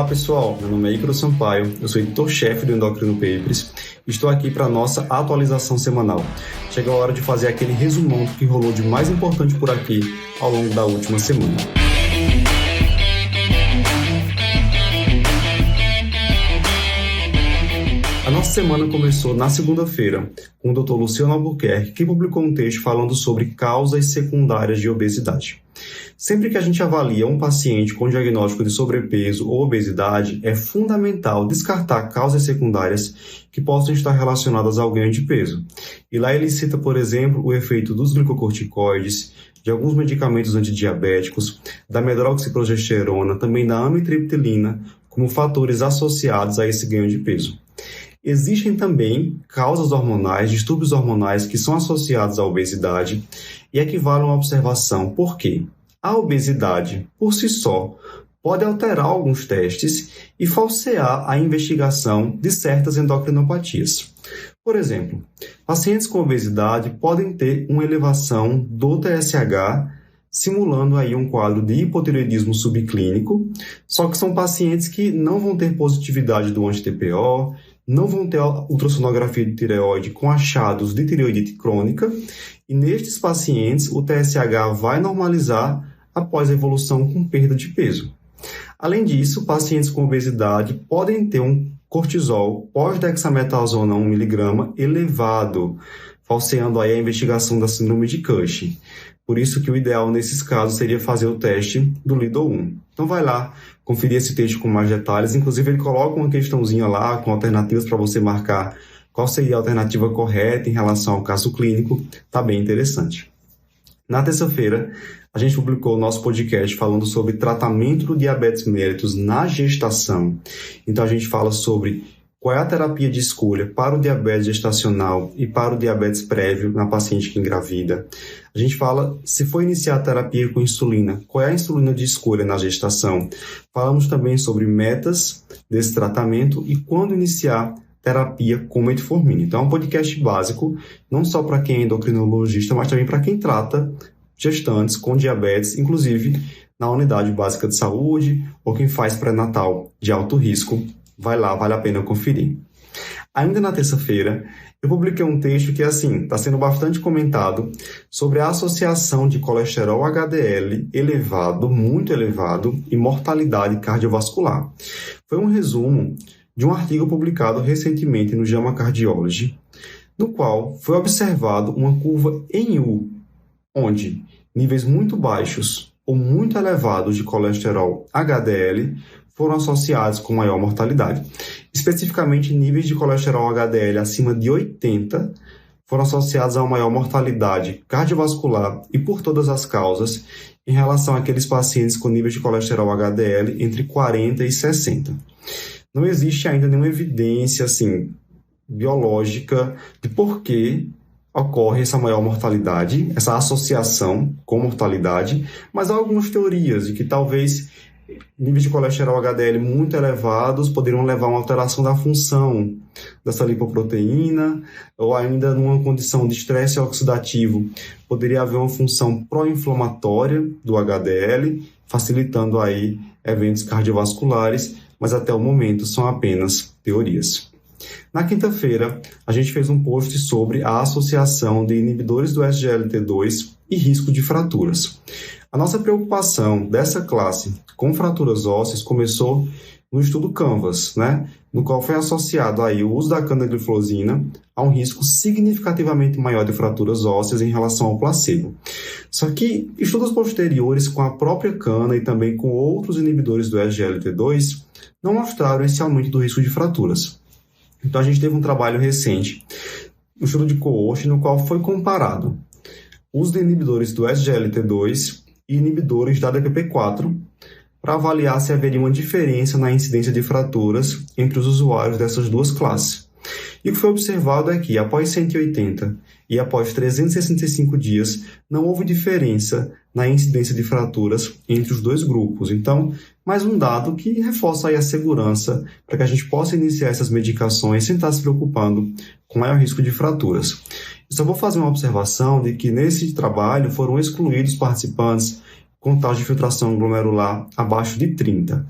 Olá pessoal, meu nome é Ícaro Sampaio, eu sou editor-chefe do Endocrino Papers e estou aqui para a nossa atualização semanal. Chega a hora de fazer aquele resumão do que rolou de mais importante por aqui ao longo da última semana. A nossa semana começou na segunda-feira com o Dr. Luciano Albuquerque, que publicou um texto falando sobre causas secundárias de obesidade. Sempre que a gente avalia um paciente com diagnóstico de sobrepeso ou obesidade, é fundamental descartar causas secundárias que possam estar relacionadas ao ganho de peso. E lá ele cita, por exemplo, o efeito dos glicocorticoides, de alguns medicamentos antidiabéticos, da medroxiprogesterona, também da amitriptilina, como fatores associados a esse ganho de peso. Existem também causas hormonais, distúrbios hormonais que são associados à obesidade e aqui vale uma observação. Por quê? A obesidade, por si só, pode alterar alguns testes e falsear a investigação de certas endocrinopatias. Por exemplo, pacientes com obesidade podem ter uma elevação do TSH, simulando aí um quadro de hipotireoidismo subclínico, só que são pacientes que não vão ter positividade do anti-TPO, não vão ter ultrassonografia de tireoide com achados de tireoidite crônica, e nestes pacientes o TSH vai normalizar após a evolução com perda de peso. Além disso, pacientes com obesidade podem ter um cortisol pós-dexametasona 1mg elevado, falseando aí a investigação da síndrome de Cushing. Por isso que o ideal nesses casos seria fazer o teste do Lido-1. Então vai lá conferir esse texto com mais detalhes. Inclusive ele coloca uma questãozinha lá com alternativas para você marcar qual seria a alternativa correta em relação ao caso clínico. Está bem interessante. Na terça-feira, a gente publicou o nosso podcast falando sobre tratamento do diabetes mellitus na gestação. Então a gente fala sobre qual é a terapia de escolha para o diabetes gestacional e para o diabetes prévio na paciente que engravida. A gente fala se for iniciar a terapia com insulina, qual é a insulina de escolha na gestação. Falamos também sobre metas desse tratamento e quando iniciar terapia com metformina. Então é um podcast básico, não só para quem é endocrinologista, mas também para quem trata gestantes com diabetes, inclusive na unidade básica de saúde ou quem faz pré-natal de alto risco. Vai lá, vale a pena conferir. Ainda na terça-feira, eu publiquei um texto que, está sendo bastante comentado sobre a associação de colesterol HDL elevado, muito elevado, e mortalidade cardiovascular. Foi um resumo de um artigo publicado recentemente no JAMA Cardiology, no qual foi observado uma curva em U, onde níveis muito baixos ou muito elevados de colesterol HDL foram associados com maior mortalidade. Especificamente, níveis de colesterol HDL acima de 80 foram associados a uma maior mortalidade cardiovascular e por todas as causas em relação àqueles pacientes com níveis de colesterol HDL entre 40 e 60. Não existe ainda nenhuma evidência biológica de por que ocorre essa maior mortalidade, essa associação com mortalidade, mas há algumas teorias de que talvez níveis de colesterol HDL muito elevados poderiam levar a uma alteração da função dessa lipoproteína, ou ainda numa condição de estresse oxidativo, poderia haver uma função pró-inflamatória do HDL, facilitando aí eventos cardiovasculares, mas até o momento são apenas teorias. Na quinta-feira, a gente fez um post sobre a associação de inibidores do SGLT2 e risco de fraturas. A nossa preocupação dessa classe com fraturas ósseas começou no estudo Canvas, no qual foi associado aí o uso da canagliflozina a um risco significativamente maior de fraturas ósseas em relação ao placebo. Só que estudos posteriores com a própria cana e também com outros inibidores do SGLT2 não mostraram esse aumento do risco de fraturas. Então a gente teve um trabalho recente, um estudo de coorte, no qual foi comparado o uso de inibidores do SGLT2 e inibidores da DPP-4 para avaliar se haveria uma diferença na incidência de fraturas entre os usuários dessas duas classes. E o que foi observado é que, após 180 e após 365 dias, não houve diferença na incidência de fraturas entre os dois grupos. Então, mais um dado que reforça aí a segurança para que a gente possa iniciar essas medicações sem estar se preocupando com maior risco de fraturas. Eu só vou fazer uma observação de que nesse trabalho foram excluídos participantes com taxa de filtração glomerular abaixo de 30.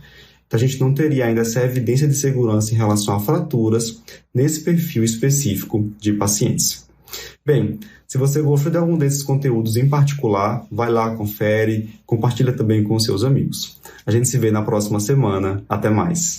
então a gente não teria ainda essa evidência de segurança em relação a fraturas nesse perfil específico de pacientes. Bem, se você gostou de algum desses conteúdos em particular, vai lá, confere, compartilha também com seus amigos. A gente se vê na próxima semana. Até mais!